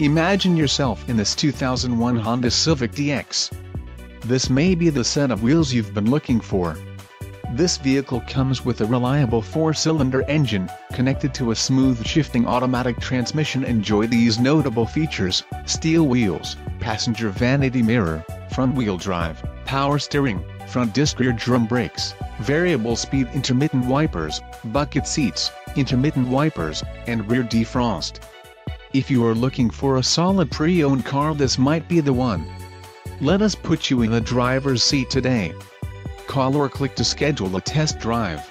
Imagine yourself in this 2001 Honda Civic DX. This may be the set of wheels you've been looking for. This vehicle comes with a reliable 4-cylinder engine, connected to a smooth shifting automatic transmission. Enjoy these notable features: steel wheels, passenger vanity mirror, front-wheel drive, power steering, front disc rear drum brakes, variable speed intermittent wipers, bucket seats, intermittent wipers, and rear defrost. If you are looking for a solid pre-owned car, this might be the one. Let us put you in the driver's seat today. Call or click to schedule a test drive.